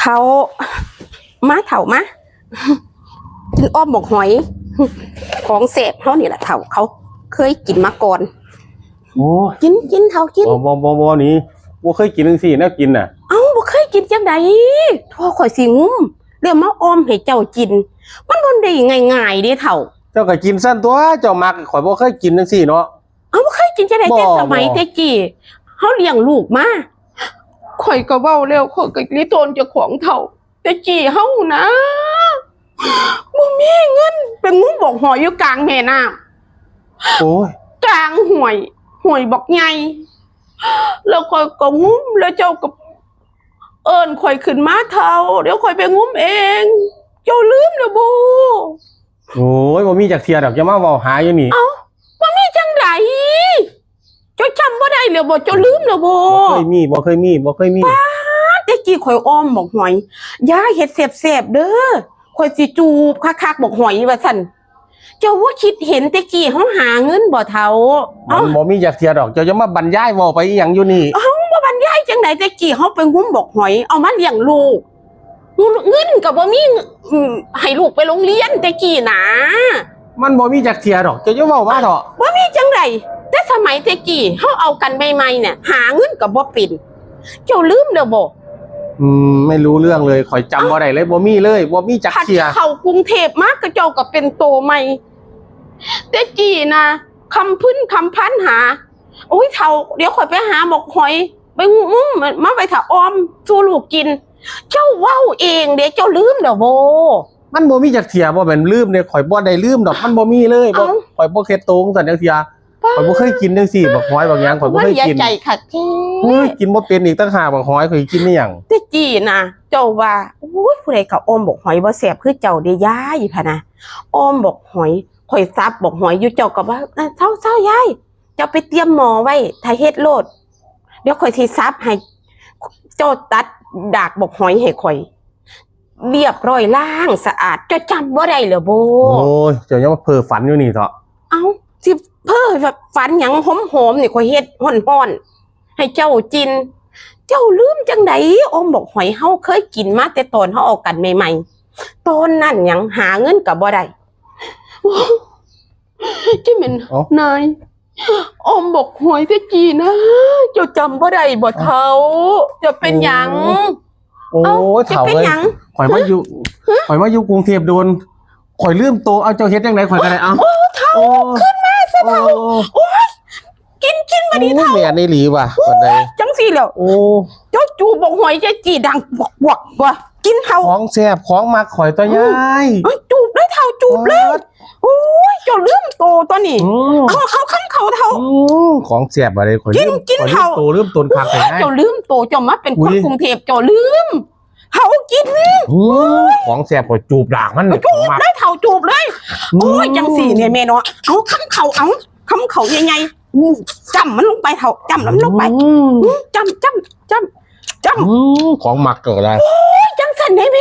เขามาเถามากินอ้อมหมกหอยของเสพเขานี่แหละเถาเขาเคยกินมาก่อนโอ้กินเถากินบ่นี่บ่เคยกินจังซี่แนวกินน่ะเอ้าบ่เคยกินจังได๋โทรข่อยสิงุ้มเรื่องมาอ้อมให้เจ้ากินมันบ่ได้ง่ายๆเด้เฒ่าเจ้าก็กินซั่นตัวเจ้ามักข่อยบ่เคยกินจังซี่เนาะเอ้าบ่เคยกินจังได๋แต่สมัยแต่กี้เฮาเลี้ยงลูกมาข่อยก็เว้าแล้วข่อยก็ลิโตนเจ้าของเฒ่าแต่กี้เฮานะบ่มีเงินไปงุ้มบอกหอยอยู่กลางแม่น้ำโอ้ยกลางห้วยบักใหญ่แล้วข่อยก็งุ้มแล้วเจ้าก็เอิ้นข่อยขึ้นมาเฒ่าเดี๋ยวข่อยไปงุ้มเองเจ้าลืมแล้วบ่โอ้ยบ่มีจักเที่ยดอกอย่ามาเว้าหาอยู่นี่เอ้าบ่มีจังได๋เจ้าจำบ่ได้แล้วบ่เจ้าลืมแล้วบ่บ่เคยมีแต่กี้ข่อยอ้อมบอกหอยย่าเฮ็ดแซ่บๆเด้อข่อยสิจูบคักๆบอกหอยว่าซั่นเจ้าว่าคิดเห็นแต่กี้เฮาหาเงินบ่เฒ่ามันบ่มีจักเที่ยดอกเจ้าอย่ามาบรรยายเว้าไปอีหยังอยู่นี่เอ้าบ่บรรยายจังได๋แต่กี้เฮาไปงุ้มบอกหอยเอามาเลี้ยงลูกเงินก็บ่มีให้ลูกไปโรงเรียนแต่กี้นะมันบ่มีจักเที่ยดอกเจ้าอย่าเว้ามาเถาะบ่มีจังได๋แต่สมัยแต่กี้เฮาเอากันใหม่ๆเนี่ยหาเงินก็บ่เป็นเจ้าลืมแล้วบ่ไม่รู้เรื่องเลยข่อยจำบ่ได้เลยบ่มีเลยบ่มีจักเที่ยเข้ากรุงเทพมาก็เจ้าก็เป็นโตใหม่แต่กี้นะคำพื้นคำพันหาโอ้ยเฒ่าเดี๋ยวข่อยไปหาบอกหอยไปงุ้มมาไปถ้าออมสู่ลูกกินเจ้าเว้าเองเดี๋ยวเจ้าลืมแล้วบ่มันบ่มีจักเที่ยบ่แม่นลืมเนี่ยข่อยบ่ได้ลืมดอกมันบ่มีเลยบ่ข่อยบ่เคยโตจังซั่นจักเที่ยข่อยบ่เคยกินจังซี่บักหอยบักหยังข่อยบ่เคยกินใจค่ะแท้กินบ่เป็นอีกต่างหากบักหอยข่อยกินได้หยังแต่กี้นะเจ้าว่าโอ้ยผู้ใดเขาออมบอกหอยบ่แซ่บคือเจ้าเด้ยายพะนะออมบอกหอยข่อยซับบอกหอยอยู่เจ้าก็ว่าเฒ่ายายเจ้าไปเตรียมหม้อไว้ถ้าเฮ็ดโลดเดี๋ยวข่อยสิซับให้เจ้าตัดดากบอกหอยให้ข่อยเรียบร้อยล้างสะอาดเจ้าจำบ่ได้เหรอโบโอ้ยเจ้ายังมาเพ้อฝันอยู่นี่เถาะเอ้าสิเพ้อฝันหยังหอมๆนี่ข่อยเฮ็ดฮ้อนๆให้เจ้ากินเจ้าลืมจังได๋อมบอกหอยเฮาเคยกินมาแต่ตอนเฮาออกกันใหม่ๆตอนนั้นหยังหาเงินก็บ่ได้จิแม่นนายอมบอกหอยแต่กี้นะเจ้าจำบ่ได้บ่เฒ่าจะเป็นหยังโอ้ยเฒ่าเอ้ยข่อยมาอยู่กรุงเทพโดนข่อยลืมโตเอาเจ้าเฮ็ดจังได๋ข่อยก็ได้เอาโอ้เฒ่าขึ้นมาซะเฒ่าโอ้ยกินบัดนี้เฒ่าแม่นอีหลีว่ะบัดใดจังซี่แล้วโอ้เจ้าจูบอกหอยจะจีดังบวกว่ะกินเฒ่าของแซ่บของมักข่อยตัวยายจูบเลยเฒ่าจูบเลยโอ้ยเจ้าลืมโตตอนนี้เอาคำเขาเฒ่าของแซ่บอะไรข่อยกินเฒ่าลืมตนคักไปเจ้าลืมโตเจ้ามาเป็นคนกรุงเทพเจ้าลืมเฒ่ากินของแซ่บข่อยจูบดากมันจูบเลยเฒ่าจูบเลยโอ้ยจังสี่เนี่ยแม่เนาะเอาคำเขาใหญ่ๆจำมันลงไปเฒ่าจำมันลงไปจำของมักเกิดอะไรจังสันได้ไหม